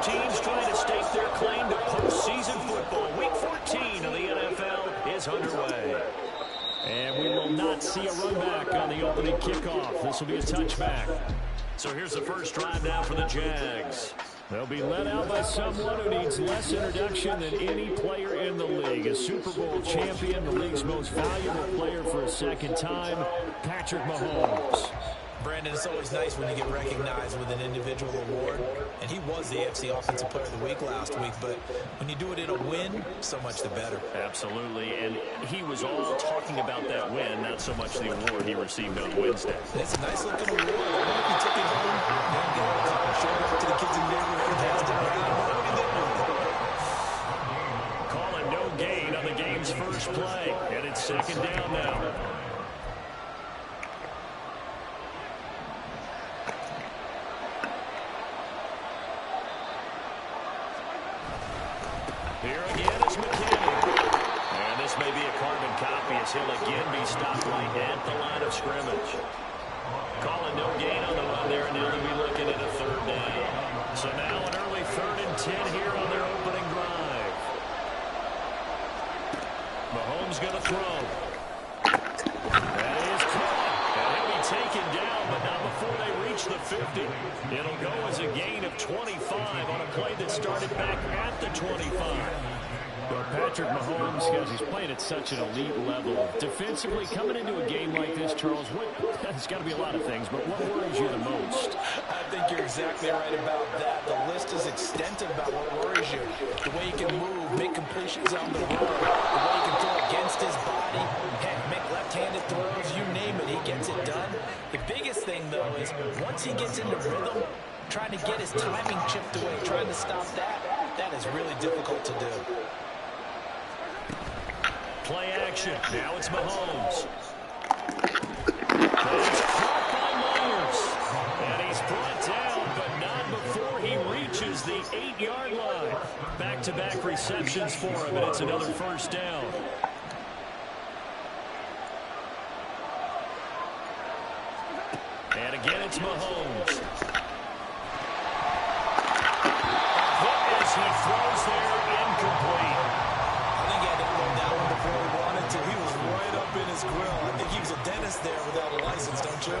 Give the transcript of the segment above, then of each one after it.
teams trying to stake their claim to postseason football. Week 14 of the NFL is underway. And we will not see a run back on the opening kickoff. This will be a touchback. So here's the first drive now for the Jags. They'll be led out by someone who needs less introduction than any player in the league. A Super Bowl champion, the league's most valuable player for a second time, Patrick Mahomes. Brandon, it's always nice when you get recognized with an individual award. And he was the AFC Offensive Player of the Week last week. But when you do it in a win, so much the better. Absolutely. And he was all talking about that win, not so much the award he received on Wednesday. It's a nice-looking award. I wonder if he took it home. Showed up to the kids in the neighborhood. Calling no gain on the game's first play. And it's second down now. Here again is McKinney. And this may be a carbon copy as he'll again be stopped right at the line of scrimmage. Calling no gain on the run there, and now they'll be looking at a third down. So now an early 3rd and 10 here on their opening drive. Mahomes going to throw. That is caught. And he'll be taken down, but not before they reach the 50. It'll go as a gain of 25 on a play that started back at the 25. Well, Patrick Mahomes, guys, he's playing at such an elite level. Defensively, coming into a game like this, Charles, it's got to be a lot of things, but what worries you the most? I think you're exactly right about that. The list is extensive about what worries you. The way he can move, make completions on the road, the way he can throw against his body, heck, make left-handed throws, you name it, he gets it done. The biggest thing, though, is once he gets into rhythm, trying to get his timing chipped away, trying to stop that is really difficult to do. Play action. Now it's Mahomes. It's caught by Myers. And he's brought down, but not before he reaches the 8-yard line. Back-to-back receptions for him, and it's another first down. And again, it's Mahomes. As he throws there, incomplete. I think he had to run that one before he wanted to. He was right up in his grill. I think he was a dentist there without a license, don't you?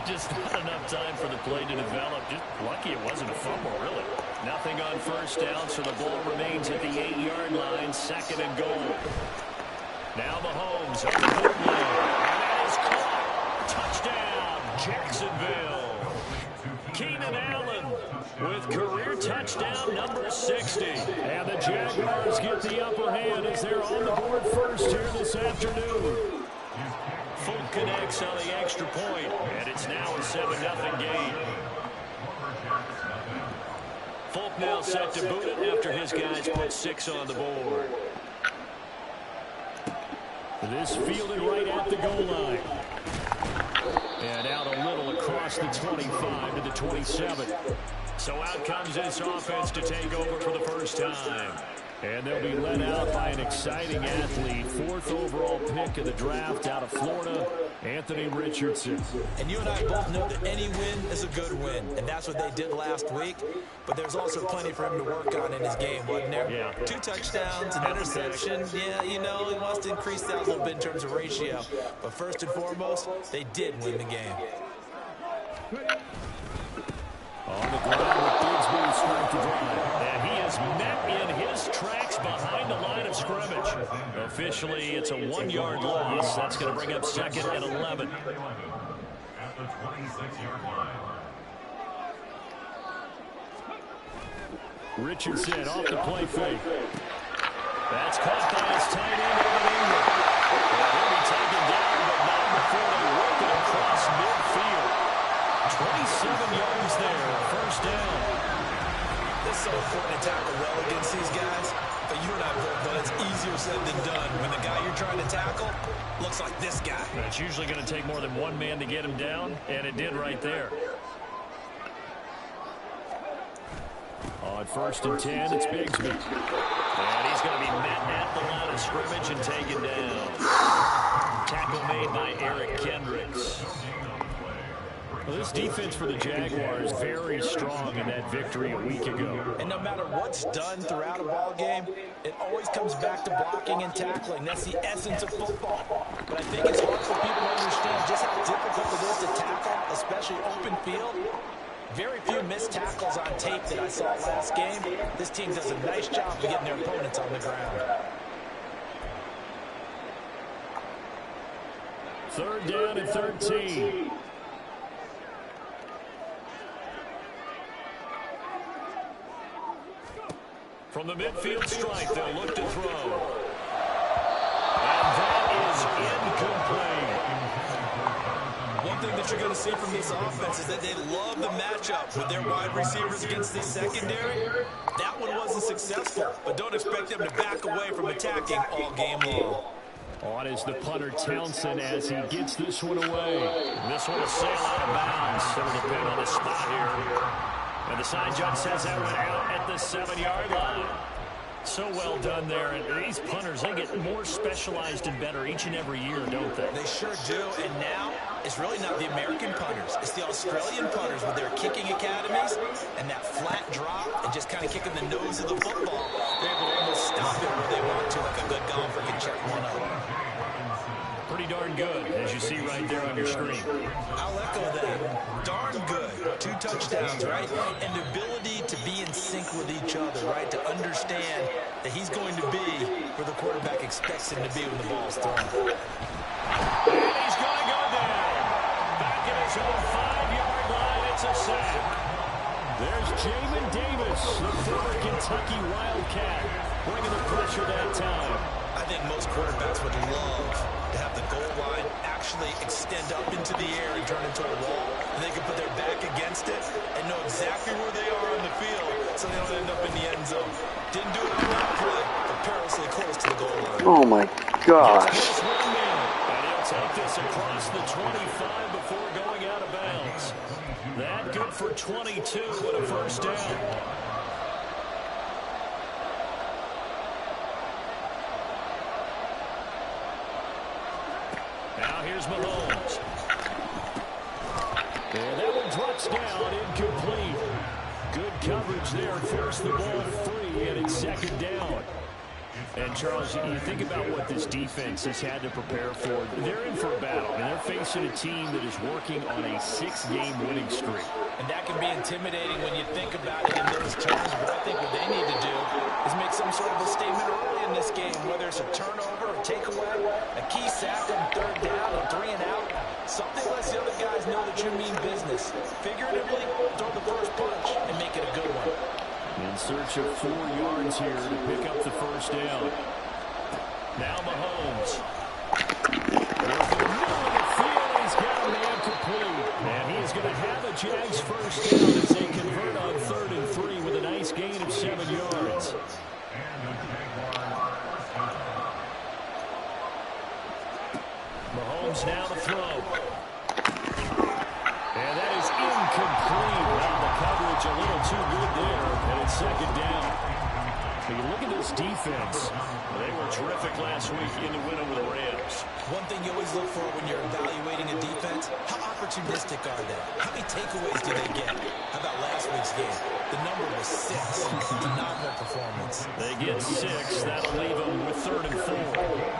Just not enough time for the play to develop. Just lucky it wasn't a fumble, really. Nothing on first down, so the ball remains at the 8-yard line, 2nd and goal. Now Mahomes on the foot line. And that is caught. Touchdown, Jacksonville. Keenan Allen with career touchdown number 60. And the Jaguars get the upper hand as they're on the board first here this afternoon. Folk connects on the extra point, and it's now a 7-0 game. Folk now set to boot it after his guys put 6 on the board. This fielded right at the goal line. And out a little across the 25 to the 27. So out comes this offense to take over for the first time. And they'll be led out by an exciting athlete. 4th overall pick of the draft out of Florida, Anthony Richardson. And you and I both know that any win is a good win. And that's what they did last week. But there's also plenty for him to work on in his game, wasn't there? Yeah. 2 touchdowns, an interception. Yeah, you know, he wants to increase that a little bit in terms of ratio. But first and foremost, they did win the game. On the ground with Bigsby strike to drive. And he is met in his tracks behind the line of scrimmage. Officially, it's a 1-yard loss. That's going to bring up 2nd and 11. At the 26-yard line. Richardson off the play fake. That's caught by his tight end, Evan Ingram. And he'll be taken down, but not before they work it across midfield. 27 yards there, first down. It's so important to tackle well against these guys. But you and I both know it's easier said than done. When the guy you're trying to tackle looks like this guy. It's usually going to take more than one man to get him down, and it did right there. On 1st and 10, it's Bigsby. And he's going to be met at the line of scrimmage and taken down. Tackle made by Eric Kendricks. Well, this defense for the Jaguars very strong in that victory a week ago. And no matter what's done throughout a ball game, it always comes back to blocking and tackling. That's the essence of football. But I think it's hard for people to understand just how difficult it is to tackle, especially open field. Very few missed tackles on tape that I saw last game. This team does a nice job of getting their opponents on the ground. Third down and 13. From the midfield stripe, they'll look to throw. And that is incomplete. One thing that you're going to see from this offense is that they love the matchup with their wide receivers against the secondary. That one wasn't successful, but don't expect them to back away from attacking all game long. On is the punter Townsend as he gets this one away. This one will sail out of bounds. It'll depend on the spot here. And the side judge says that one out at the 7-yard line. So well done there. And these punters, they get more specialized and better each and every year, don't they? They sure do. And now it's really not the American punters. It's the Australian punters with their kicking academies and that flat drop and just kind of kicking the nose of the football. They're able to almost stop it where they want to, like a good golfer can check one up. Pretty darn good, as you see right there on your screen. I'll echo that. Darn good. 2 touchdowns, right? And the ability to be in sync with each other, right? To understand that he's going to be where the quarterback expects him to be when the ball's thrown. And he's going to go down. Back at his own 5-yard line, it's a sack. There's Jamin Davis, the former Kentucky Wildcat, bringing the pressure that time. I think most quarterbacks would love to have the goal line actually extend up into the air and turn into a wall, and they can put their back against it and know exactly where they are on the field so they don't end up in the end zone. Didn't do it on that play, but perilously close to the goal line. Oh my gosh. And he'll take this across the 25 before going out of bounds. That good for 22 with a first down. Now here's Mahomes. And that one drops down, incomplete. Good coverage there, forced the ball free, and it's second down. And, Charles, you think about what this defense has had to prepare for. They're in for a battle, and they're facing a team that is working on a 6-game winning streak. And that can be intimidating when you think about it in those terms, but I think what they need to do is make some sort of a statement early in this game, whether it's a turnover, a takeaway, a key sack on 3rd down, a 3 and out. Something lets the other guys know that you mean business. Figuratively, throw the first punch and make it a good one. In search of 4 yards here to pick up the first down. Now Mahomes. Over the middle of the field, he's got a man complete. And he is going to have a Jags first down as they convert on 3rd and 3 with a nice gain of 7 yards. Mahomes now to throw. And that is incomplete. Well, the coverage a little too good there, and it's second down. So you look at this defense. They were terrific last week in the win over the Rams. One thing you always look for when you're evaluating a defense, how opportunistic are they? How many takeaways do they get? How about last week's game? The number was 6. Phenomenal performance. They get 6. That'll leave them with 3rd and 4.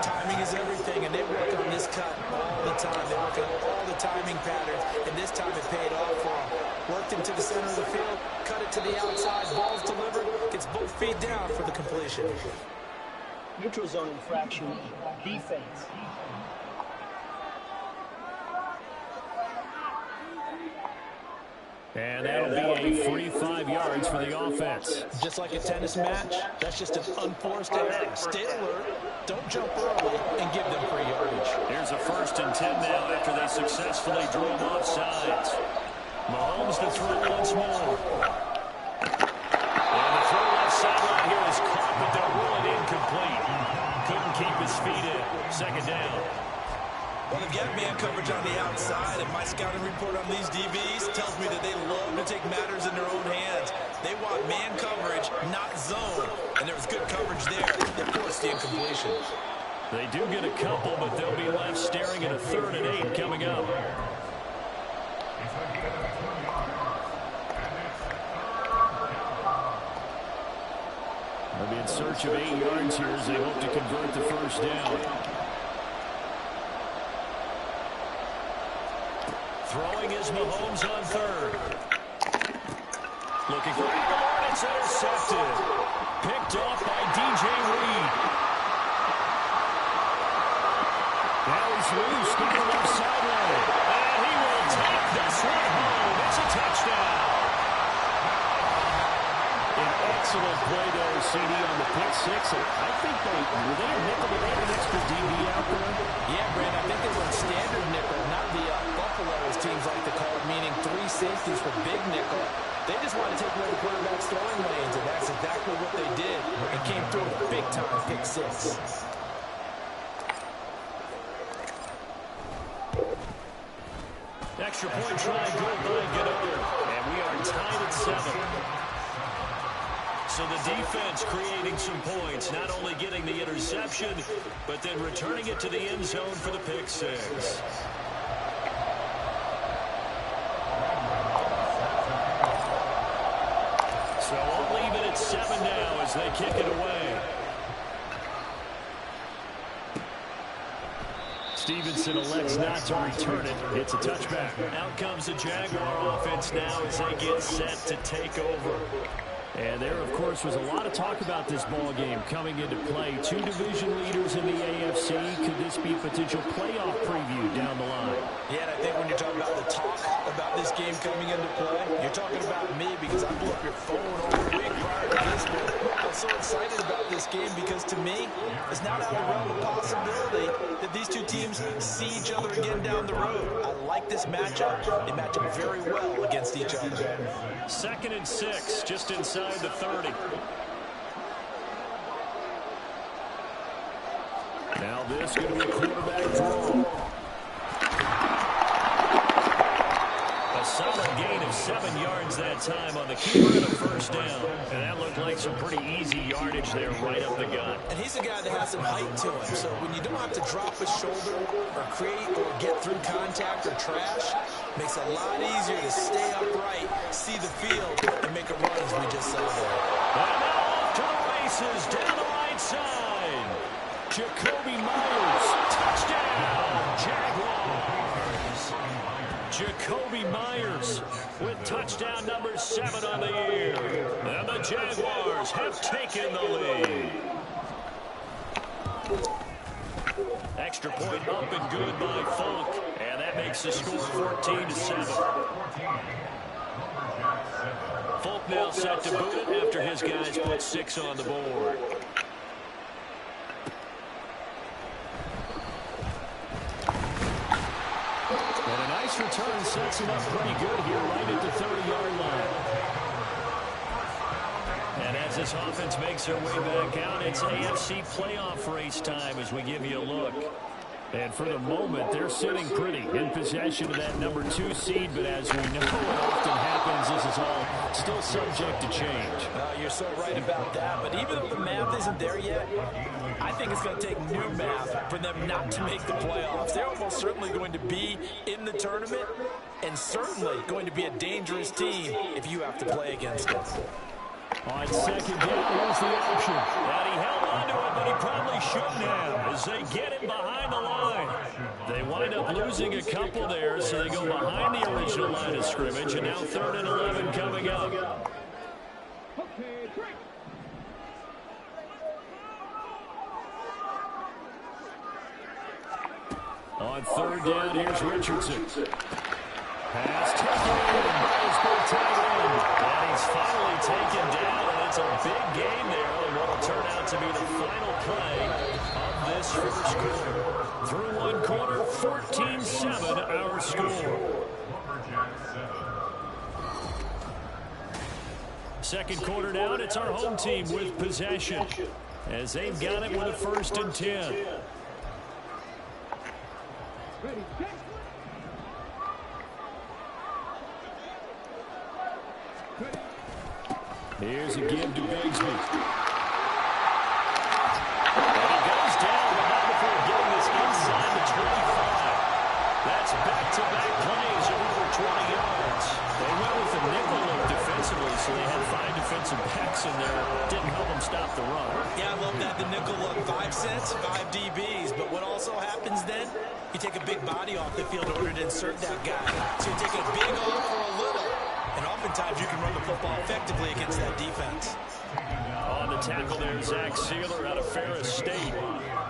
Timing is everything, and they work on this cut all the time. They work on all the timing patterns, and this time it paid off for them. Worked him to the center of the field, cut it to the outside, ball's delivered, gets both feet down for the completion. Neutral zone infraction, defense. And that'll be a free 5 yards for the offense. Just like a tennis match, that's just an unforced error. Stay alert, don't jump early, and give them free yardage. Here's a 1st and 10 now after they successfully drew him off sides. Mahomes to throw once more. And the throw left sideline here is caught, but they'll rule it incomplete. Couldn't keep his feet in. Second down. Well, they've got man coverage on the outside, and my scouting report on these DBs tells me that they love to take matters in their own hands. They want man coverage, not zone, and there was good coverage there that forced the incompletion. They do get a couple, but they'll be left staring at a 3rd and 8 coming up. They'll be in search of 8 yards here as they hope to convert the first down. Throwing is Mahomes on third. Looking for Aguilar, it's intercepted. Picked off by DJ Reed. Now he's loose, down the left sideline. And he will take this one home. It's a touchdown. An excellent play there, CD, on the pick six. I think were they a nickel with an extra DB out there? Yeah, Brand, I think they went standard nickel, not the Buffalo, as teams like to call it, meaning 3 safeties for big nickel. They just want to take away the quarterback's throwing lanes, and that's exactly what they did. It came through a big-time pick six. Extra point try, good by Goodell. And we are tied at 7. So the defense creating some points, not only getting the interception, but then returning it to the end zone for the pick six. So we'll leave it at 7 now as they kick it away. Stevenson elects not to return it. It's a touchback. Out comes the Jaguar offense now as they get set to take over. And there, of course, was a lot of talk about this ball game coming into play. 2 division leaders in the AFC. Could this be potential playoff preview down the line? Yeah, and I think when you're talking about the talk about this game coming into play, you're talking about me because I blew up your phone over the week prior to this one. I'm so excited about this game because, to me, it's not out of the realm of possibility that these two teams see each other again down the road. I like this matchup. They match up very well against each other. 2nd and 6, just inside the 30. Now this going to be a quarterback draw. A solid gain of 7 yards that time on the keeper and a first down. And that looked like some pretty easy yardage there right up the gut. And he's a guy that has some height to him. So when you don't have to drop his shoulder or create or get through contact or trash, makes it a lot easier to stay upright, see the field, and make a run as we just saw there. And now off to the races down the right side. Jacoby Myers, touchdown, Jaguars. Jacoby Myers with touchdown number 7 on the year. And the Jaguars have taken the lead. Extra point up and good by Folk. And that makes the score 14-7. Folk now set to boot it after his guys put 6 on the board. And a nice return sets him up pretty good here right at the 30-yard line. And as this offense makes their way back out, it's AFC playoff race time as we give you a look. And for the moment, they're sitting pretty in possession of that number 2 seed. But as we know what often happens, this is all still subject to change. You're so right about that. But even though the math isn't there yet, I think it's going to take new math for them not to make the playoffs. They're almost certainly going to be in the tournament and certainly going to be a dangerous team if you have to play against them. On second down, here's the option. And he held onto it, but he probably shouldn't have as they get it behind the line. They wind up losing a couple there, so they go behind the original line of scrimmage, and now 3rd and 11 coming up. On 3rd down, here's Richardson. Pass taken in by his big tight end. And he's finally taken down, and it's a big gain there on what will turn out to be the final play of this first quarter. Through one quarter, 14-7 our score. Second quarter down, it's our home team with possession as they've got it with a 1st and 10. Here's a give to Bigsby. And he goes down, but not before getting this inside the 25. That's back-to-back plays of over 20 didn't help him stop the run. Yeah, I love that. The nickel look, 5 cents, 5 DBs. But what also happens then, you take a big body off the field in order to insert that guy. So you take a big off for a little. And oftentimes you can run the football effectively against that defense. On the tackle there, Zach Sealer out of Ferris State.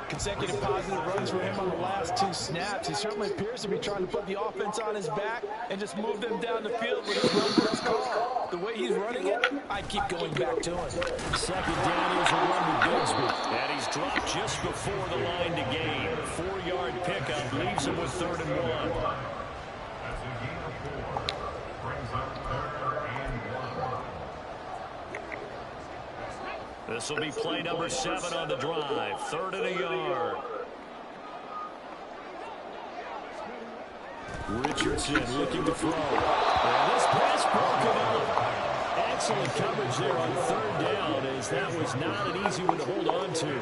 Consecutive positive runs for him on the last 2 snaps. He certainly appears to be trying to put the offense on his back and just move them down the field with his run-first call. The way he's running it, I keep going back to him. Second down is a run to Bigsby. And he's dropped just before the line to gain. 4-yard pickup leaves him with 3rd and 1. That's a gain of 4. Brings up 3rd and 1. This will be play number 7 on the drive. 3rd and a yard. Richardson looking to throw. And this pass broken up. Excellent coverage there on 3rd down, as that was not an easy one to hold on to.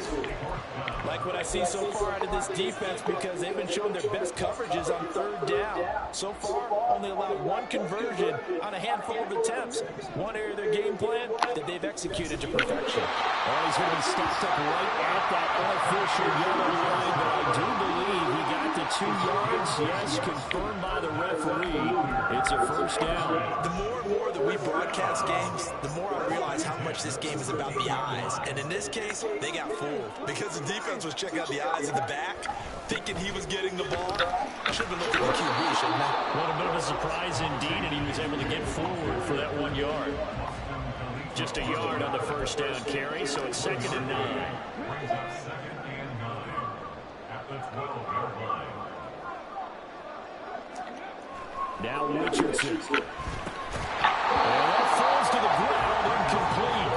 Like what I see so far out of this defense, because they've been showing their best coverages on 3rd down. So far, only allowed 1 conversion on a handful of attempts. One area of their game plan that they've executed to perfection. Oh, he's going to be stopped up right at that unofficial yellow line, but I do believe he got the 2 yards. Yes, confirmed by the referee. It's a 1st down. The more and more that we broadcast games, the more I realize how much this game is about the eyes. And in this case, they got fooled because the defense was checking out the eyes in the back, thinking he was getting the ball. I should have been looking at the QB, shouldn't I? What a bit of a surprise indeed, and he was able to get forward for that 1 yard. Just a yard on the 1st down carry, so it's 2nd and 9. Brings up 2nd and 9 at the 12-yard line. Now Richardson. And that falls to the ground, incomplete.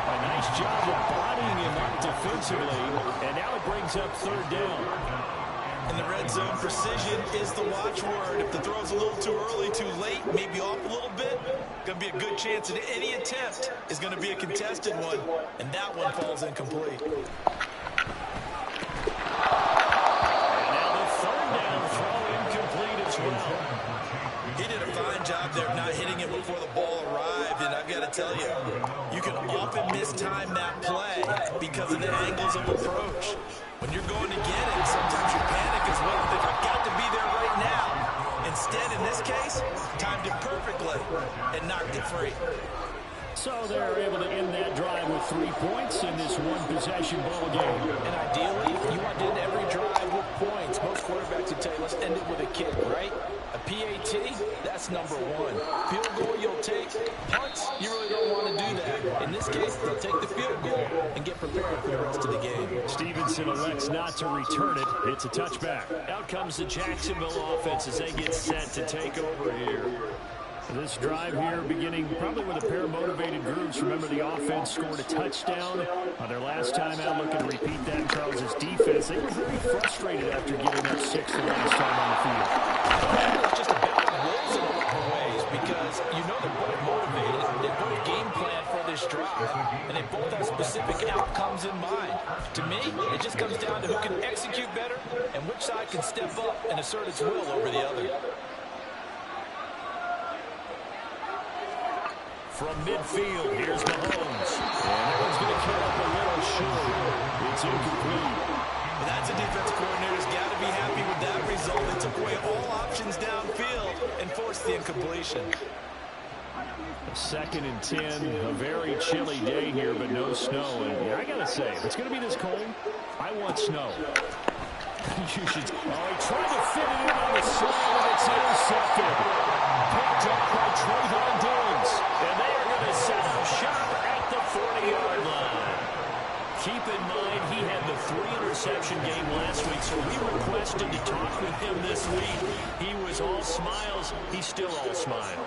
A nice job of bodying him up defensively, and now it brings up 3rd down. In the red zone, precision is the watchword. If the throw's a little too early, too late, maybe off a little bit, going to be a good chance that any attempt is going to be a contested one, and that one falls incomplete. And now the 3rd down throw incomplete as well. He did a fine job there of not hitting it before the ball arrived, and I've got to tell you, you can often mistime that play because of the angles of approach. When you're going to get it, sometimes you panic as well and think, I've got to be there right now. Instead, in this case, timed it perfectly and knocked it free. So they're able to end that drive with 3 points in this one-possession ball game. And ideally, you want to end every drive with points. Most quarterbacks would tell you, let's end it with a kick, right? A PAT, that's number 1. Field goal you'll take. Punts, you really don't want to do that. In this case, they'll take the field goal and get prepared for the rest of the game. Stevenson elects not to return it. It's a touchback. Out comes the Jacksonville offense as they get set to take over here. This drive here beginning probably with a pair of motivated groups. Remember, the offense scored a touchdown on their last time out, looking to repeat that. Charles' defense, they were very frustrated after giving up 6 the last time on the field. It's just a battle of wills in a lot of ways, because you know they're both motivated. They both game plan for this drive, and they both have specific outcomes in mind. To me, it just comes down to who can execute better and which side can step up and assert its will over the other. From midfield, here's Mahomes. And that one's going to come up a little short. It's incomplete. Well, that's a defensive coordinator's got to be happy with that result. They took away all options downfield and forced the incompletion. 2nd and 10, a very chilly day here, but no snow. And I got to say, if it's going to be this cold, I want snow. You should. Oh, he tried to fit it in on the side, and it's intercepted. Picked up by Trayvon Diggs. And they are going to set up shop at the 40-yard line. Keep in mind, he had the 3-interception game last week, so we requested to talk with him this week. He was all smiles. He's still all smile.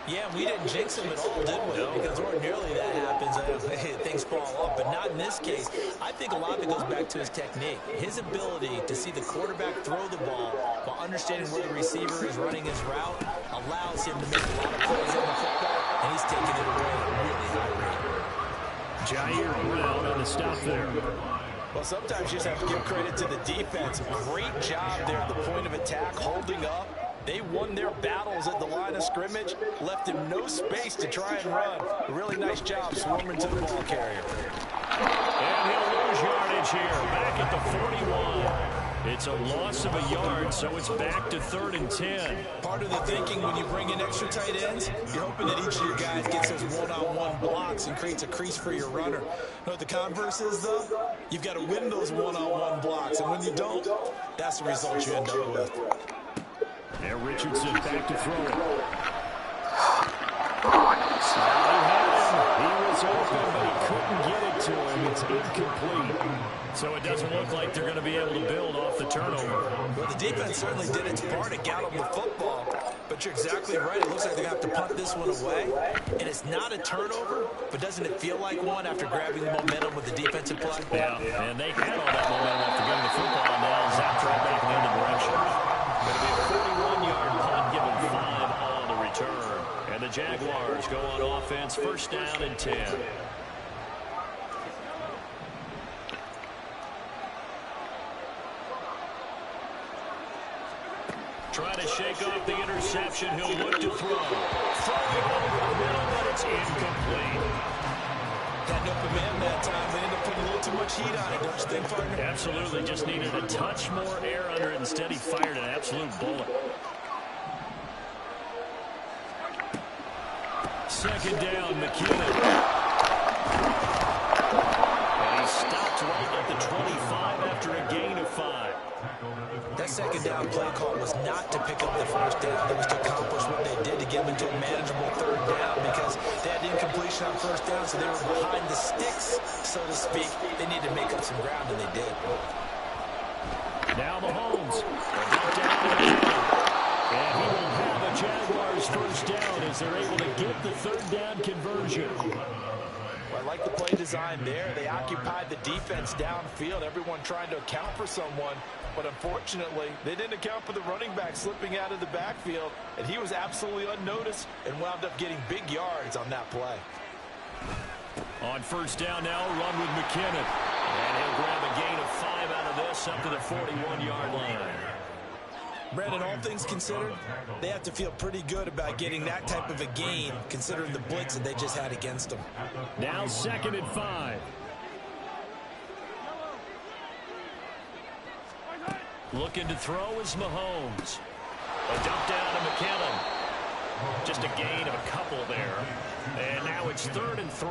Yeah, we didn't jinx him at all, did we? No. Because ordinarily that happens, things fall off, but not in this case. I think a lot of it goes back to his technique. His ability to see the quarterback throw the ball while understanding where the receiver is running his route allows him to make a lot of plays on the football, and he's taking it away at a really high rate. Jair Brown on the stop there. Well, sometimes you just have to give credit to the defense. Great job there at the point of attack, holding up. They won their battles at the line of scrimmage, left him no space to try and run. A really nice job swarming to the ball carrier. And he'll lose yardage here, back at the 41. It's a loss of a yard, so it's back to 3rd and 10. Part of the thinking when you bring in extra tight ends, you're hoping that each of your guys gets those one-on-one blocks and creates a crease for your runner. You know what the converse is, though? You've got to win those one-on-one blocks, and when you don't, that's the result you end up with. And Richardson back to throw it. He was open, but he couldn't get it to him. It's incomplete. So it doesn't look like they're going to be able to build off the turnover. Well, the defense certainly did its part to gallop the football. But you're exactly right. It looks like they're going to have to punt this one away. And it's not a turnover, but doesn't it feel like one after grabbing the momentum with the defensive play? Yeah, and they had all that momentum after getting the football, and now zapped right back in the other direction. Going to be a 41-yard punt, given 5 on the return. And the Jaguars go on offense, 1st down and 10. Trying to shake off the interception. He'll look to throw. Throwing over the middle, but it's incomplete. Got no command that time. They ended up putting a little too much heat on it, don't you think, partner? Absolutely. Just needed a touch more air under it. Instead, he fired an absolute bullet. 2nd down, McKinnon. And he stopped right at the 25 after a gain of 5. That 2nd down play call was not to pick up the 1st down. It was to accomplish what they did to get them into a manageable 3rd down because they had incompletion on 1st down, so they were behind the sticks, so to speak. They needed to make up some ground, and they did. Now Mahomes. And he will have a Jaguars 1st down as they're able to get the 3rd down conversion. Well, I like the play design there. They occupied the defense downfield, everyone trying to account for someone. But unfortunately, they didn't account for the running back slipping out of the backfield, and he was absolutely unnoticed and wound up getting big yards on that play. On 1st down now, run with McKinnon. And he'll grab a gain of 5 out of this up to the 41-yard line. Brandon, all things considered, they have to feel pretty good about getting that type of a gain, considering the blitz that they just had against them. Now 2nd and 5. Looking to throw is Mahomes. A dump down to McKinnon. Just a gain of a couple there. And now it's 3rd and 3.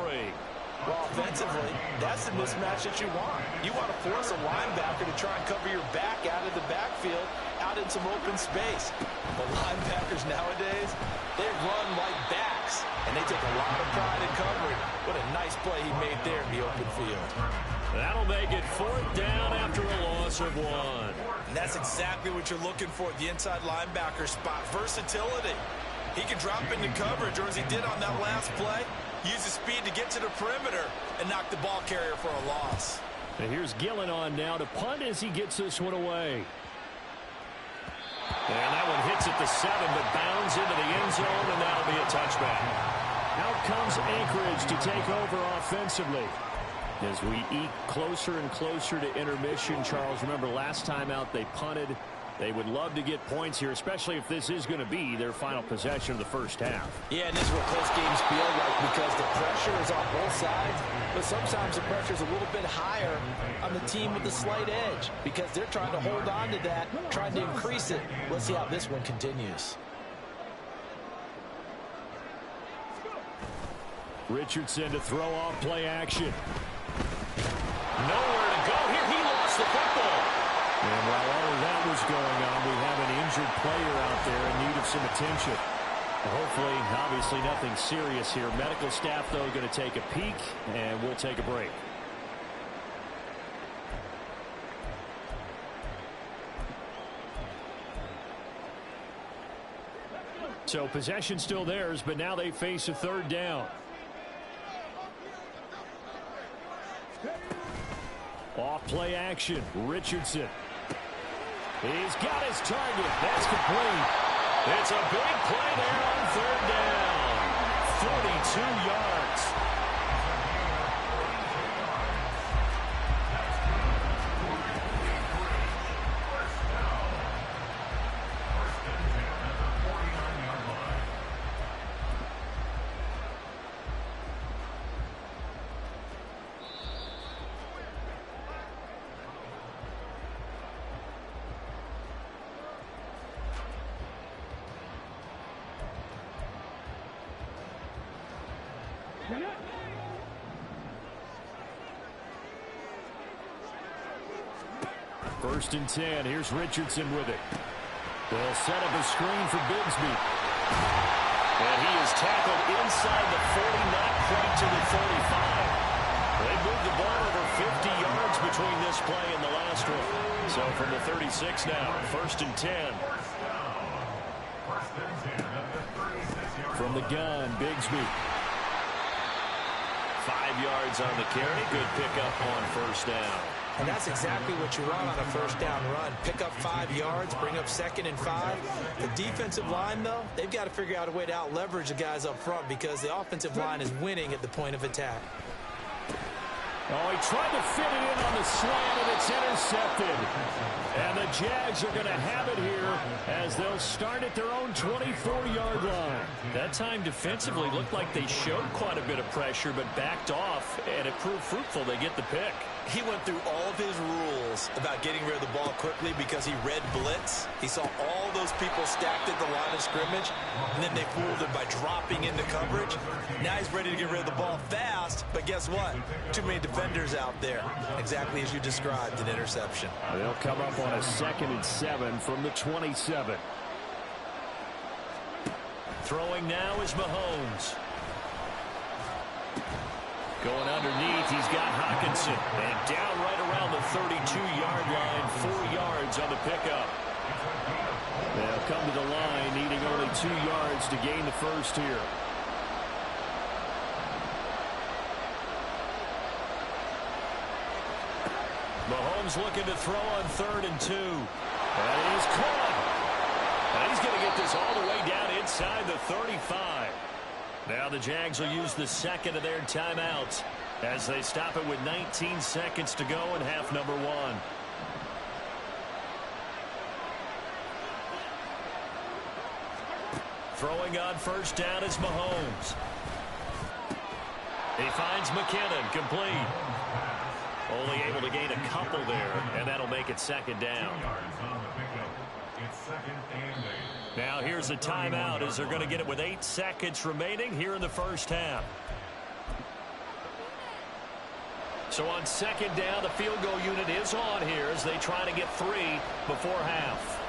Well, offensively, that's the mismatch that you want. You want to force a linebacker to try and cover your back out of the backfield, out in some open space. The linebackers nowadays, they run like backs, and they take a lot of pride in covering. What a nice play he made there in the open field. That'll make it 4th down after a loss of 1. And that's exactly what you're looking for at the inside linebacker spot. Versatility. He can drop into coverage, or as he did on that last play, use his speed to get to the perimeter and knock the ball carrier for a loss. And here's Gillen on now to punt as he gets this one away. And that one hits at the 7, but bounds into the end zone, and that'll be a touchback. Out comes Anchorage to take over offensively. As we eke closer and closer to intermission, Charles, remember last time out they punted. They would love to get points here, especially if this is going to be their final possession of the 1st half. Yeah, and this is what close games feel like because the pressure is on both sides, but sometimes the pressure is a little bit higher on the team with the slight edge because they're trying to hold on to that, trying to increase it. Let's see how this one continues. Richardson to throw off play action. Nowhere to go here. He lost the football. And while all of that was going on, we have an injured player out there in need of some attention. Hopefully, obviously nothing serious here. Medical staff, though, going to take a peek, and we'll take a break. So possession still theirs, but now they face a 3rd down. Off play action, Richardson. He's got his target. That's complete. It's a big play there on 3rd down. 42 yards. First and 10. Here's Richardson with it. They'll set up a screen for Bigsby. And he is tackled inside the 40, not quite to the 35. They moved the ball over 50 yards between this play and the last one. So from the 36 now, first and 10. From the gun, Bigsby. 5 yards on the carry. Good pickup on first down. And that's exactly what you want on a first down run. Pick up 5 yards, bring up 2nd and 5. The defensive line, though, they've got to figure out a way to out-leverage the guys up front because the offensive line is winning at the point of attack. Oh, he tried to fit it in on the slant, and it's intercepted. And the Jags are going to have it here as they'll start at their own 24-yard line. That time defensively looked like they showed quite a bit of pressure but backed off, and it proved fruitful. They get the pick. He went through all of his rules about getting rid of the ball quickly because he read blitz. He saw all those people stacked at the line of scrimmage, and then they fooled him by dropping into coverage. Now he's ready to get rid of the ball fast, but guess what? Too many defenders out there. Exactly as you described, an interception. They'll come up on a 2nd and 7 from the 27. Throwing now is Mahomes. Going underneath, he's got Hockenson. And down right around the 32-yard line, 4 yards on the pickup. They'll come to the line, needing only 2 yards to gain the first here. Mahomes looking to throw on 3rd and 2. That is caught. And he's going to get this all the way down inside the 35. Now the Jags will use the 2nd of their timeouts as they stop it with 19 seconds to go in half number 1. Throwing on first down is Mahomes. He finds McKinnon, complete. Only able to gain a couple there, and that'll make it 2nd down. Now here's a timeout as they're going to get it with 8 seconds remaining here in the first half. So on 2nd down, the field goal unit is on here as they try to get 3 before half.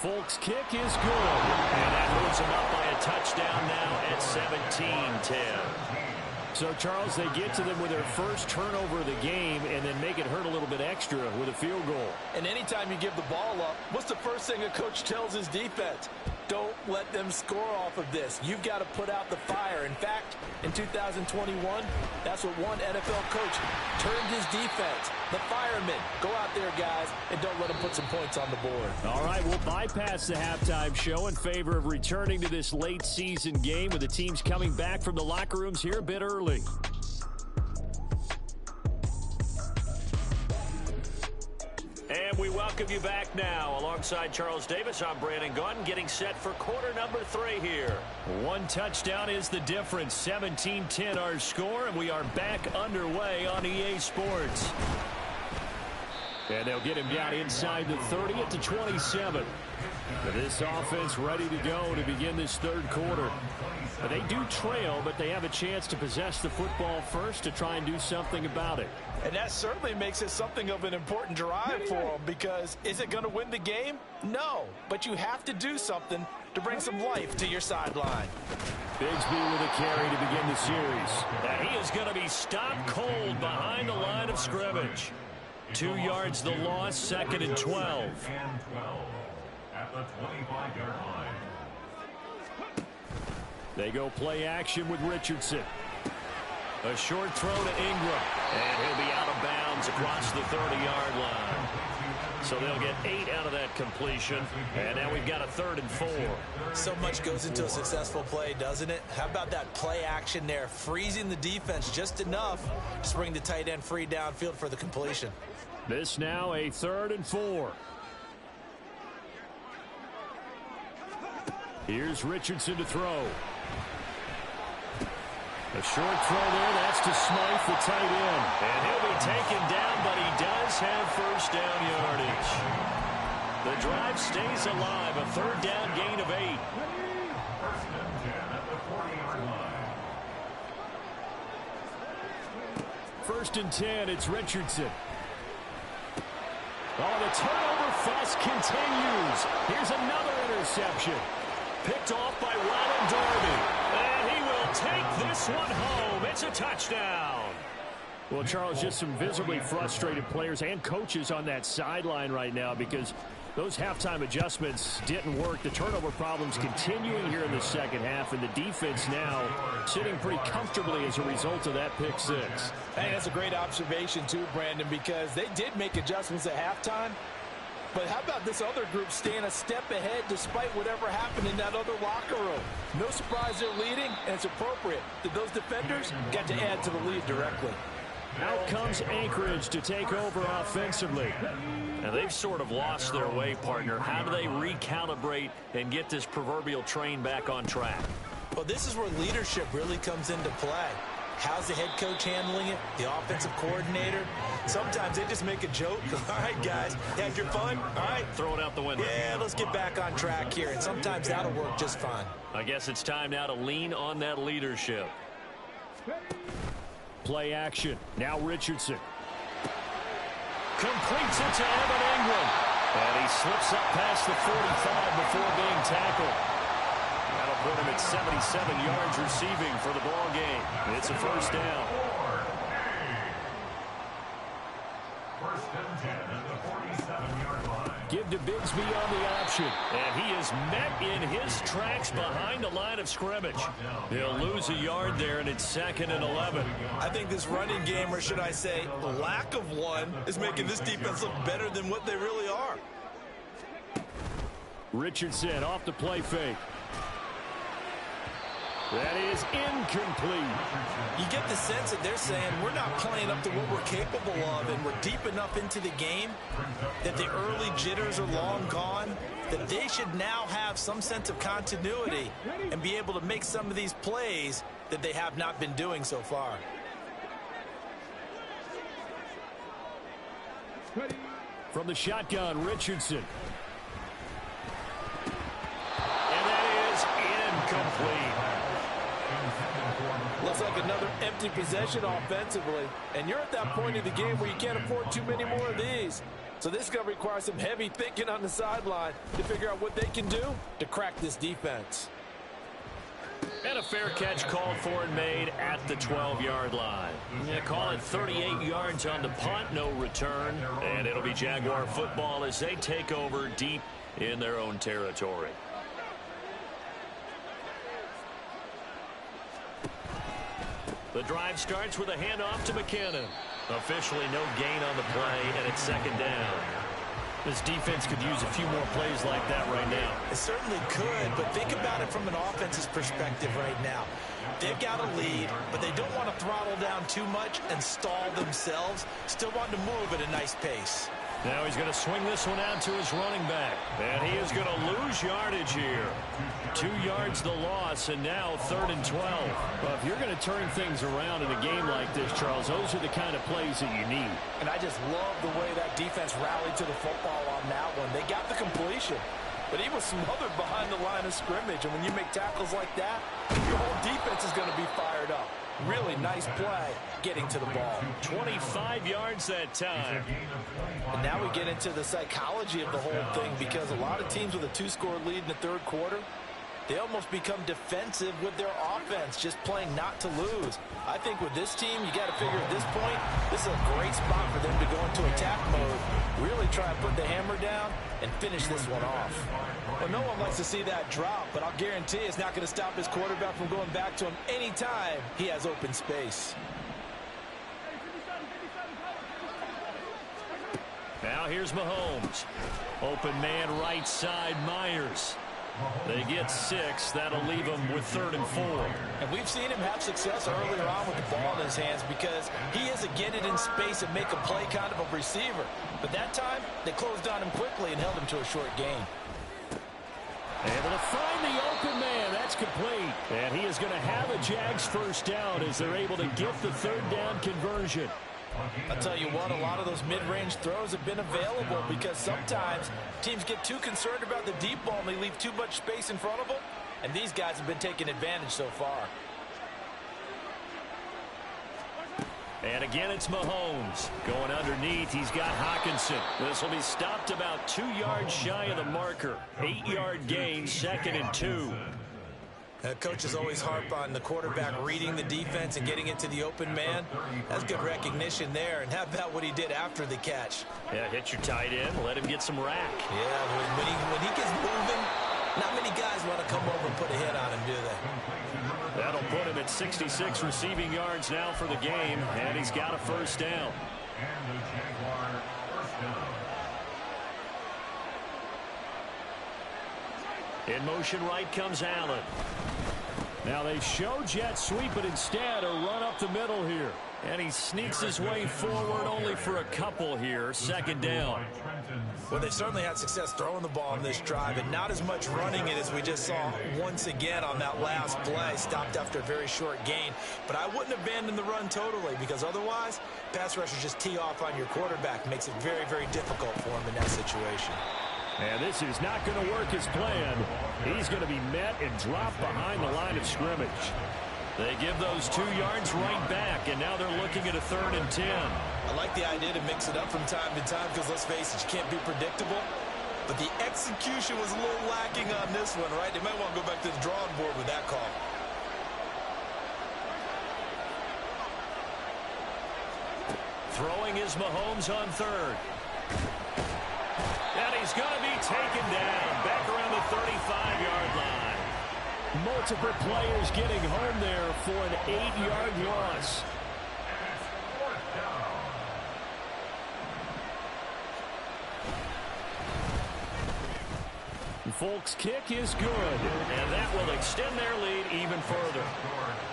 Folk's kick is good, and that moves them up by a touchdown now at 17-10. So, Charles, they get to them with their first turnover of the game and then make it hurt a little bit extra with a field goal. And anytime you give the ball up, what's the first thing a coach tells his defense? Don't let them score off of this. You've got to put out the fire. In fact, in 2021, that's what one NFL coach termed his defense. The firemen. Go out there, guys, and don't let them put some points on the board. All right, we'll bypass the halftime show in favor of returning to this late season game with the teams coming back from the locker rooms here a bit early. And we welcome you back now. Alongside Charles Davis, I'm Brandon Gunn, getting set for quarter number 3 here. 1 touchdown is the difference. 17-10 our score, and we are back underway on EA Sports. And they'll get him down inside the 30 at the 27. This offense ready to go to begin this 3rd quarter. But they do trail, but they have a chance to possess the football first to try and do something about it. And that certainly makes it something of an important drive for them, because is it going to win the game? No, but you have to do something to bring some life to your sideline. Bigsby with a carry to begin the series. And he is going to be stopped cold behind the line of scrimmage. 2 yards the loss, 2nd and 12. At the 25-yard line. They go play action with Richardson. A short throw to Ingram. And he'll be out of bounds across the 30-yard line. So they'll get 8 out of that completion. And now we've got a 3rd and 4. So much goes into a successful play, doesn't it? How about that play action there? Freezing the defense just enough to bring the tight end free downfield for the completion. This now a 3rd and 4. Here's Richardson to throw. A short throw there. That's to Smythe, the tight end. And he'll be taken down, but he does have first down yardage. The drive stays alive. A 3rd down gain of 8. First and 10 at the 40-yard line. First and 10, it's Richardson. Oh, the turnover fuss continues. Here's another interception. Picked off by Ronald Darby. And he will take this one home. It's a touchdown. Well, Charles, just some visibly frustrated players and coaches on that sideline right now because those halftime adjustments didn't work. The turnover problems continuing here in the second half, and the defense now sitting pretty comfortably as a result of that pick six. Hey, that's a great observation too, Brandon, because they did make adjustments at halftime. But how about this other group staying a step ahead despite whatever happened in that other locker room? No surprise they're leading, and it's appropriate that those defenders got to add to the lead directly. Out comes Anchorage to take over offensively. And they've sort of lost their way, partner. How do they recalibrate and get this proverbial train back on track? Well, this is where leadership really comes into play. How's the head coach handling it? The offensive coordinator? Sometimes they just make a joke. All right, guys, had your fun? All right. Throw it out the window. Yeah, let's get back on track here. And sometimes that'll work just fine. I guess it's time now to lean on that leadership. Play action. Now Richardson. Completes it to Evan Ingram. And he slips up past the 45 before being tackled. That'll put him at 77 yards receiving for the ball game. It's a first down. First and 10 at the 47-yard line. Give to Bigsby on the option. And he is met in his tracks behind the line of scrimmage. He'll lose a yard there, and it's second and 11. I think this running game, or should I say the lack of one, is making this defense look better than what they really are. Richardson off the play fake. That is incomplete. You get the sense that they're saying we're not playing up to what we're capable of, and we're deep enough into the game that the early jitters are long gone, that they should now have some sense of continuity and be able to make some of these plays that they have not been doing so far. From the shotgun, Richardson. And that is incomplete. Looks like another empty possession offensively. And you're at that point in the game where you can't afford too many more of these. So this is going to require some heavy thinking on the sideline to figure out what they can do to crack this defense. And a fair catch called for and made at the 12-yard line. Yeah, call it 38 yards on the punt, no return. And it'll be Jaguar football as they take over deep in their own territory. The drive starts with a handoff to McKinnon. Officially no gain on the play, and it's second down. This defense could use a few more plays like that right now. It certainly could, but think about it from an offense's perspective right now. They've got a lead, but they don't want to throttle down too much and stall themselves. Still want to move at a nice pace. Now he's going to swing this one out to his running back. And he is going to lose yardage here. 2 yards the loss, and now 3rd and 12. Well, if you're going to turn things around in a game like this, Charles, those are the kind of plays that you need. And I just love the way that defense rallied to the football on that one. They got the completion, but he was smothered behind the line of scrimmage. And when you make tackles like that, your whole defense is going to be fired up. Really nice play getting to the ball. 25 yards that time. And now we get into the psychology of the whole thing, because a lot of teams with a 2-score lead in the third quarter, they almost become defensive with their offense, just playing not to lose. I think with this team, you got to figure at this point, this is a great spot for them to go into attack mode, really try and put the hammer down and finish this one off. Well, no one likes to see that drop, but I'll guarantee it's not going to stop his quarterback from going back to him anytime he has open space. Now here's Mahomes. Open man right side, Myers. They get 6. That'll leave them with 3rd and 4. And we've seen him have success earlier on with the ball in his hands because he is a get it in space and make a play kind of a receiver. But that time, they closed on him quickly and held him to a short gain. Able to find the open man. That's complete. And he is going to have a Jags first down as they're able to get the 3rd down conversion. I'll tell you what, a lot of those mid-range throws have been available because sometimes teams get too concerned about the deep ball and they leave too much space in front of them, and these guys have been taking advantage so far. And again, it's Mahomes. Going underneath, he's got Hockenson. This will be stopped about 2 yards shy of the marker. 8-yard gain, 2nd and 2. Coaches always harp on the quarterback reading the defense and getting it to the open man. That's good recognition there. And how about what he did after the catch? Yeah, hit your tight end, let him get some rack. Yeah, when he gets moving, not many guys want to come over and put a hit on him, do they? That'll put him at 66 receiving yards now for the game, and he's got a first down. And the Jaguar first down. In motion right comes Allen. Now they show jet sweep, but instead a run up the middle here. And he sneaks his way forward only for a couple here. 2nd down. Well, they've certainly had success throwing the ball on this drive, and not as much running it as we just saw once again on that last play. Stopped after a very short gain. But I wouldn't abandon the run totally, because otherwise, pass rushers just tee off on your quarterback. Makes it very, very difficult for him in that situation. And this is not going to work as planned. He's going to be met and dropped behind the line of scrimmage. They give those 2 yards right back, and now they're looking at a 3rd and 10. I like the idea to mix it up from time to time because, let's face it, you can't be predictable. But the execution was a little lacking on this one, right? They might want to go back to the drawing board with that call. Throwing is Mahomes on 3rd. And he's going to be taken down back around the 35-yard line. Multiple players getting home there for an 8-yard loss. Folks' kick is good, and that will extend their lead even further.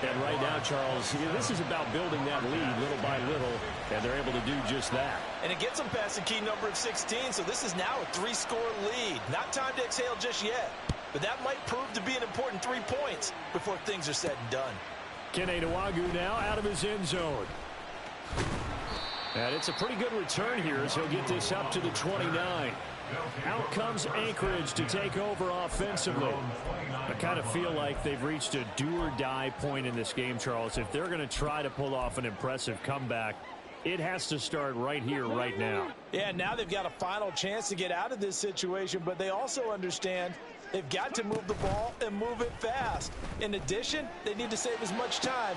And right now, Charles, this is about building that lead little by little, and they're able to do just that. And it gets them past the key number of 16, so this is now a 3-score lead. Not time to exhale just yet, but that might prove to be an important 3 points before things are said and done. Kene Nwagu now out of his end zone. And it's a pretty good return here as he'll get this up to the 29. Out comes Anchorage to take over offensively. I kind of feel like they've reached a do-or-die point in this game, Charles. If they're going to try to pull off an impressive comeback, it has to start right here, right now. Yeah, now they've got a final chance to get out of this situation, but they also understand they've got to move the ball and move it fast. In addition, they need to save as much time.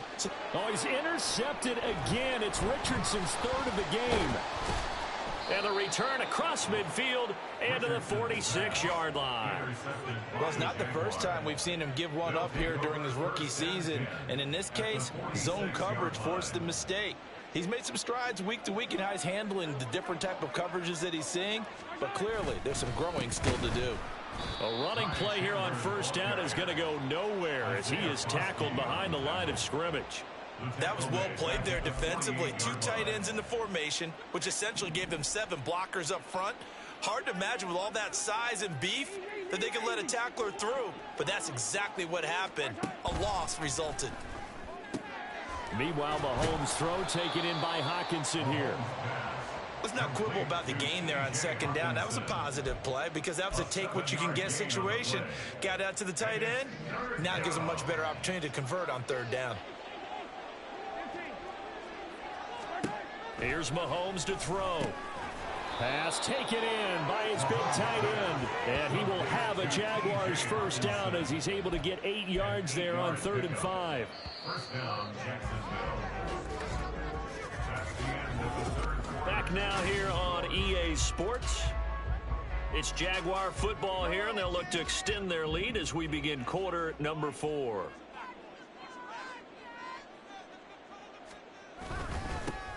Oh, he's intercepted again. It's Richardson's 3rd of the game. And the return across midfield and to the 46-yard line. Well, it's not the first time we've seen him give one up here during his rookie season. And in this case, zone coverage forced the mistake. He's made some strides week to week in how he's handling the different type of coverages that he's seeing. But clearly, there's some growing still to do. A running play here on 1st down is going to go nowhere as he is tackled behind the line of scrimmage. That was well played there defensively. 2 tight ends in the formation, which essentially gave them 7 blockers up front. Hard to imagine with all that size and beef that they could let a tackler through. But that's exactly what happened. A loss resulted. Meanwhile, Mahomes' throw taken in by Hockenson here. Let's not quibble about the gain there on 2nd down. That was a positive play because that was a take-what-you-can-get situation. Got out to the tight end. Now it gives them a much better opportunity to convert on 3rd down. Here's Mahomes to throw. Pass taken in by his big tight end. And he will have a Jaguars first down as he's able to get 8 yards there on 3rd and 5. First down, Jacksonville. That's the end of the 3rd quarter. Back now here on EA Sports. It's Jaguar football here, and they'll look to extend their lead as we begin quarter number 4.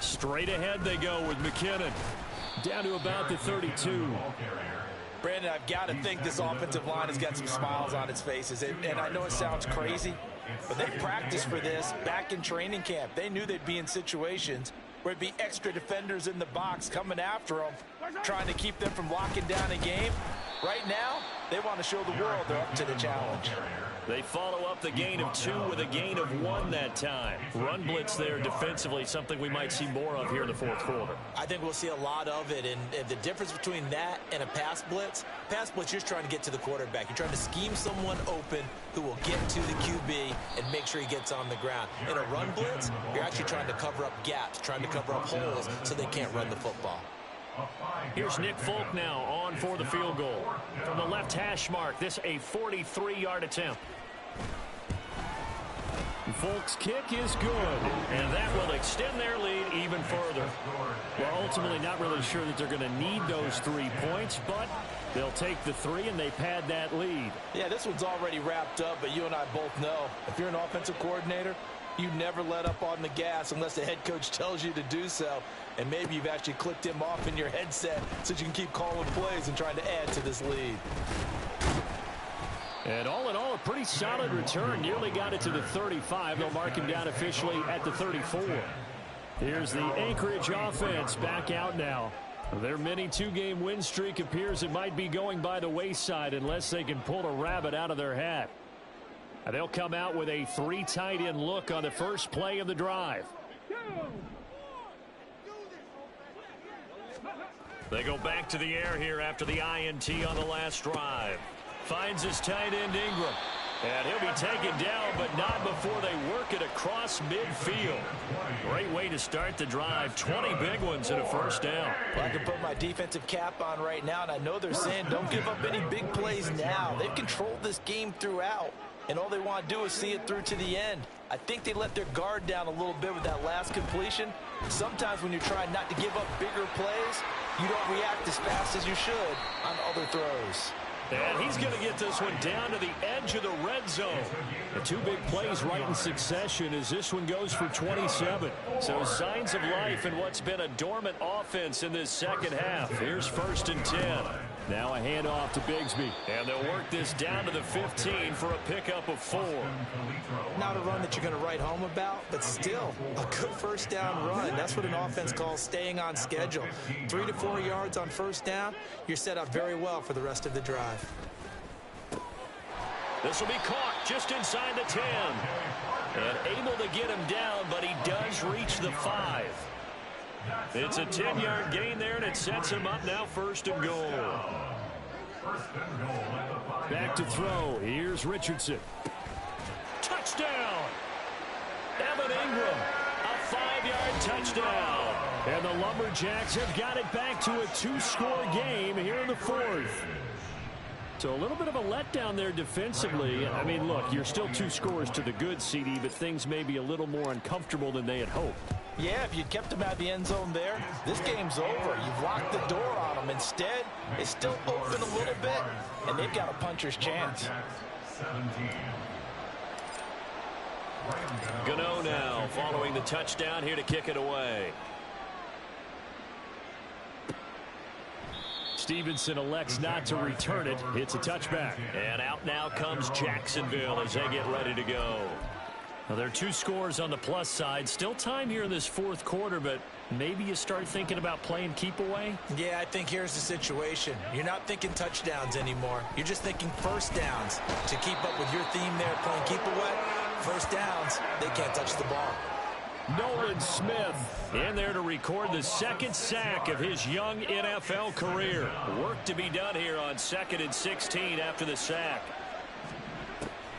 Straight ahead they go with McKinnon. Down to about the 32. Brandon, I've got to think this offensive line has got some smiles on its faces. And I know it sounds crazy, but they practiced for this back in training camp. They knew they'd be in situations where it'd be extra defenders in the box coming after them, trying to keep them from locking down a game. Right now, they want to show the world they're up to the challenge. They follow up the gain of 2 with a gain of 1 that time. Run blitz there defensively, something we might see more of here in the fourth quarter. I think we'll see a lot of it, and the difference between that and a pass blitz, you're just trying to get to the quarterback. You're trying to scheme someone open who will get to the QB and make sure he gets on the ground. In a run blitz, you're actually trying to cover up gaps, trying to cover up holes so they can't run the football. Here's Nick Folk now on for the field goal. From the left hash mark, this a 43-yard attempt. Folk's kick is good, and that will extend their lead even further. We're ultimately not really sure that they're going to need those 3 points, but they'll take the 3 and they pad that lead. Yeah, this one's already wrapped up, but you and I both know if you're an offensive coordinator, you never let up on the gas unless the head coach tells you to do so. And maybe you've actually clicked him off in your headset so you can keep calling plays and trying to add to this lead. And all in all, a pretty solid return. Nearly got it to the 35. They'll mark him down officially at the 34. Here's the Anchorage offense back out now. Their mini 2-game win streak appears it might be going by the wayside unless they can pull a rabbit out of their hat. And they'll come out with a 3 tight end look on the first play of the drive. They go back to the air here after the INT on the last drive. Finds his tight end Ingram. And he'll be taken down, but not before they work it across midfield. Great way to start the drive. 20 big ones and a first down. Well, I can put my defensive cap on right now, and I know they're saying don't give up any big plays now. They've controlled this game throughout, and all they want to do is see it through to the end. I think they let their guard down a little bit with that last completion. Sometimes when you're trying not to give up bigger plays, you don't react as fast as you should on other throws. And he's going to get this one down to the edge of the red zone. The 2 big plays right in succession as this one goes for 27. So signs of life in what's been a dormant offense in this second half. Here's 1st and 10. Now a handoff to Bigsby. And they'll work this down to the 15 for a pickup of 4. Not a run that you're going to write home about, but still a good first down run. That's what an offense calls staying on schedule. 3 to 4 yards on first down, you're set up very well for the rest of the drive. This will be caught just inside the 10. And able to get him down, but he does reach the 5. It's a 10-yard gain there, and it sets him up now 1st and goal. Back to throw. Here's Richardson. Touchdown! Evan Ingram, a 5-yard touchdown. And the Lumberjacks have got it back to a 2-score game here in the 4th. So a little bit of a letdown there defensively. I mean, look, you're still 2 scores to the good, CD, but things may be a little more uncomfortable than they had hoped. Yeah, if you'd kept him out of the end zone there, this game's over. You've locked the door on him. Instead, it's still open a little bit, and they've got a puncher's chance. Gano now following the touchdown here to kick it away. Stevenson elects not to return it. It's a touchback. And out now comes Jacksonville as they get ready to go. Now, there are 2 scores on the plus side. Still time here in this 4th quarter, but maybe you start thinking about playing keep away? Yeah, I think here's the situation. You're not thinking touchdowns anymore. You're just thinking first downs. To keep up with your theme there, playing keep away, first downs, they can't touch the ball. Nolan Smith in there to record the 2nd sack of his young NFL career. Work to be done here on 2nd and 16 after the sack.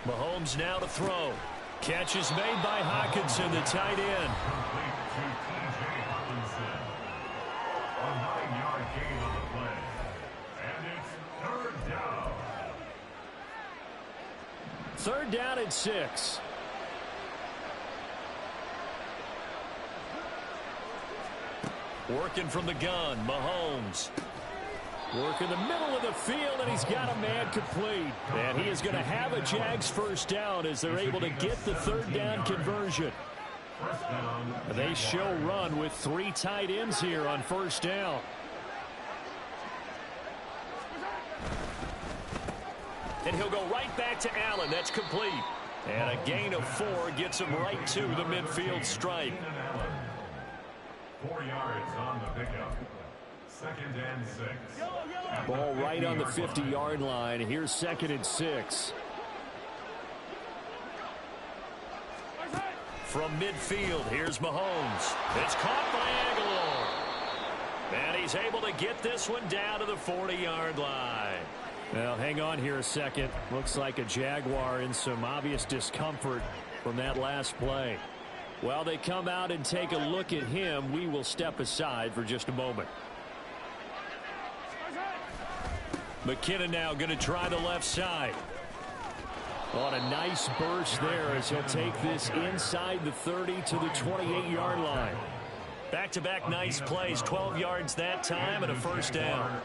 Mahomes now to throw. Catch is made by Hockenson, the tight end. A 9-yard gain on the play. And it's 3rd down. 3rd down and 6. Working from the gun, Mahomes. Work in the middle of the field, and he's got a man complete. And he is going to have a Jags first down as they're able to get the 3rd down conversion. They show run with 3 tight ends here on first down. And he'll go right back to Allen. That's complete. And a gain of 4 gets him right to the midfield stripe. 4 yards on the pickup. 2nd and 6. Ball right on the 50-yard line. Here's 2nd and 6. From midfield, here's Mahomes. It's caught by Aguilar. And he's able to get this one down to the 40-yard line. Well, hang on here a second. Looks like a Jaguar in some obvious discomfort from that last play. While they come out and take a look at him, we will step aside for just a moment. McKinnon now going to try the left side. On a nice burst there as he'll take this inside the 30 to the 28-yard line. Back-to-back nice plays, 12 yards that time and a first down.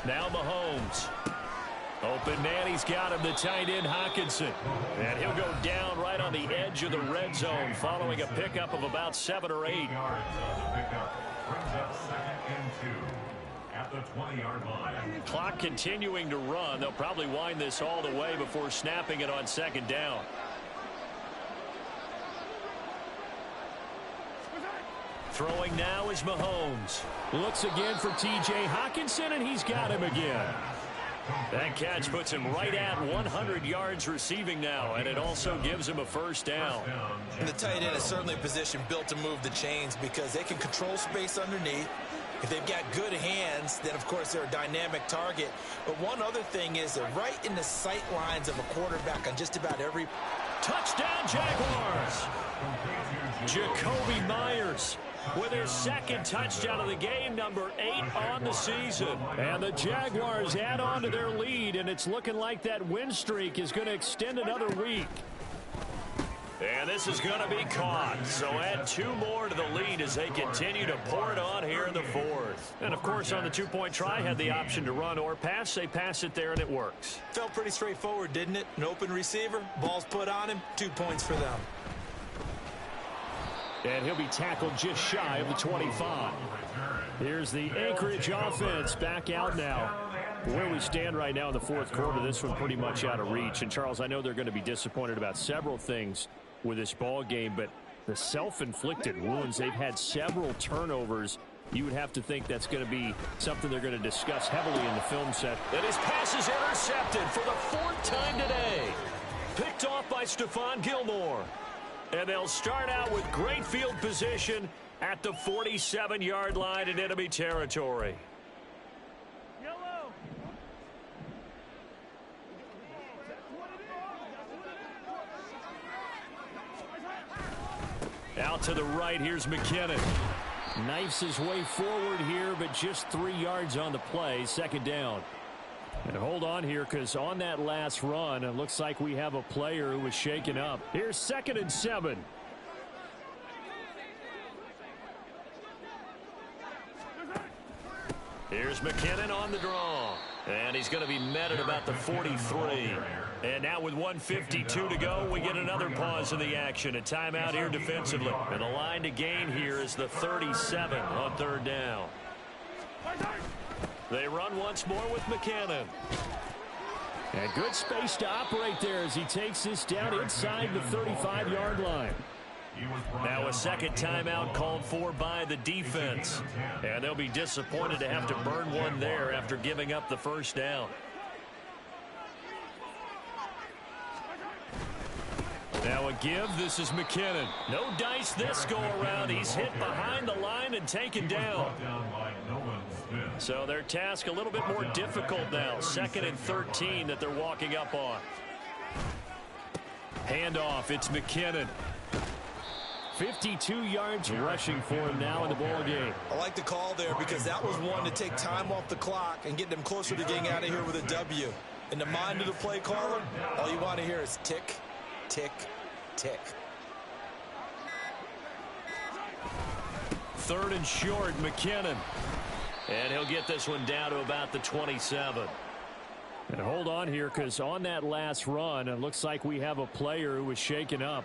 Now Mahomes. Open man, he's got him, the tight end Hockenson. And he'll go down right on the edge of the red zone following a pickup of about 7 or 8. Brings up 2nd and 2 at the 20-yard line. Clock continuing to run. They'll probably wind this all the way before snapping it on 2nd down. Throwing now is Mahomes. Looks again for T.J. Hockenson, and he's got him again. That catch puts him right at 100 yards receiving now, and it also gives him a first down. And the tight end is certainly a position built to move the chains because they can control space underneath. If they've got good hands, then, of course, they're a dynamic target. But one other thing is they're right in the sight lines of a quarterback on just about every. Touchdown, Jaguars! Jacoby Myers with his 2nd touchdown of the game, number 8 on the season. And the Jaguars add on to their lead, and it's looking like that win streak is going to extend another week. And this is going to be caught. So add 2 more to the lead as they continue to pour it on here in the 4th. And, of course, on the 2-point try, had the option to run or pass. They pass it there, and it works. Felt pretty straightforward, didn't it? An open receiver, ball's put on him, 2 points for them. And he'll be tackled just shy of the 25. Here's the Anchorage offense back out now. Where we stand right now in the 4th quarter, this one pretty much out of reach. And, Charles, I know they're going to be disappointed about several things with this ball game, but the self-inflicted wounds, they've had several turnovers. You would have to think that's going to be something they're going to discuss heavily in the film set. And his pass is intercepted for the 4th time today. Picked off by Stephon Gilmore. And they'll start out with great field position at the 47-yard line in enemy territory. Out to the right, here's McKinnon. Knifes his way forward here, but just 3 yards on the play, 2nd down. And hold on here, because on that last run, it looks like we have a player who was shaken up. Here's 2nd and 7. Here's McKinnon on the draw. And he's going to be met at about the 43. And now with 1:52 to go, we get another pause in the action. A timeout here defensively. And the line to gain here is the 37 on 3rd down. They run once more with McKinnon. And good space to operate there as he takes this down inside the 35-yard line. Now a 2nd timeout called for by the defense. And they'll be disappointed to have to burn one there after giving up the first down. Now a give, this is McKinnon. No dice this go around. He's hit behind the line and taken down. So their task a little bit more difficult now. 2nd and 13 that they're walking up on. Handoff, it's McKinnon. 52 yards rushing for him now in the ball game. I like the call there because that was one to take time off the clock and get them closer to getting out of here with a W. In the mind of the play caller, all you want to hear is tick, tick, tick. 3rd and short, McKinnon. And he'll get this one down to about the 27. And hold on here, because on that last run, it looks like we have a player who was shaken up.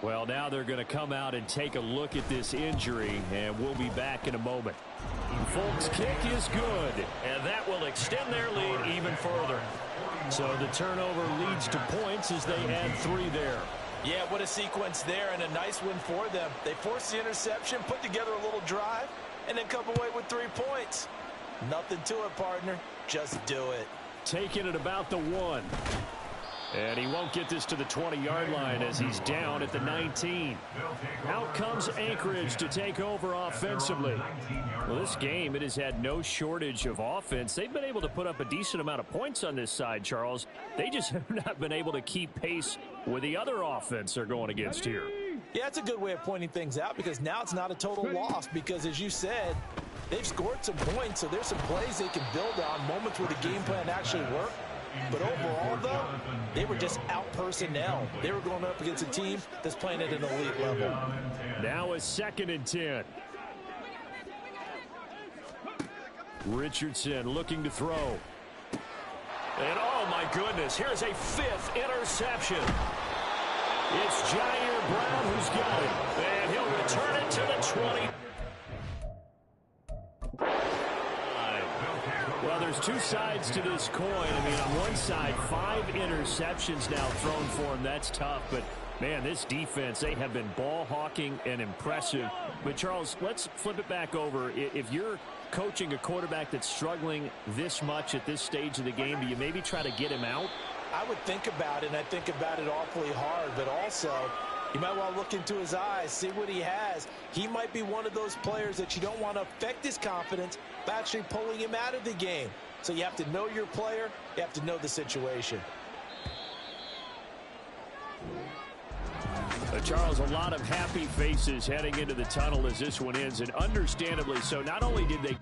Well, now they're going to come out and take a look at this injury, and we'll be back in a moment. Folks, kick is good, and that will extend their lead even further. So the turnover leads to points as they add 3 there. Yeah, what a sequence there, and a nice win for them. They forced the interception, put together a little drive, and then come away with 3 points. Nothing to it, partner. Just do it. Taking it about the 1. And he won't get this to the 20-yard line as he's down at the 19. Out comes Anchorage to take over offensively. Well, this game, it has had no shortage of offense. They've been able to put up a decent amount of points on this side, Charles. They just have not been able to keep pace with the other offense they're going against here. Yeah, that's a good way of pointing things out because now it's not a total loss because, as you said, they've scored some points, so there's some plays they can build on, moments where the game plan actually worked. But overall, though, they were just out personnel. They were going up against a team that's playing at an elite level. Now a 2nd and 10. Richardson looking to throw. And oh my goodness, here's a 5th interception. It's Jair Brown who's got it. And he'll return it to the 20. Well, there's 2 sides to this coin. I mean, on one side, 5 interceptions now thrown for him. That's tough. But, man, this defense, they have been ball hawking and impressive. But, Charles, let's flip it back over. If you're coaching a quarterback that's struggling this much at this stage of the game, do you maybe try to get him out? I would think about it, and I think about it awfully hard. But also, you might want to look into his eyes, see what he has. He might be one of those players that you don't want to affect his confidence by actually pulling him out of the game. So you have to know your player. You have to know the situation. Charles, a lot of happy faces heading into the tunnel as this one ends, and understandably so. Not only did they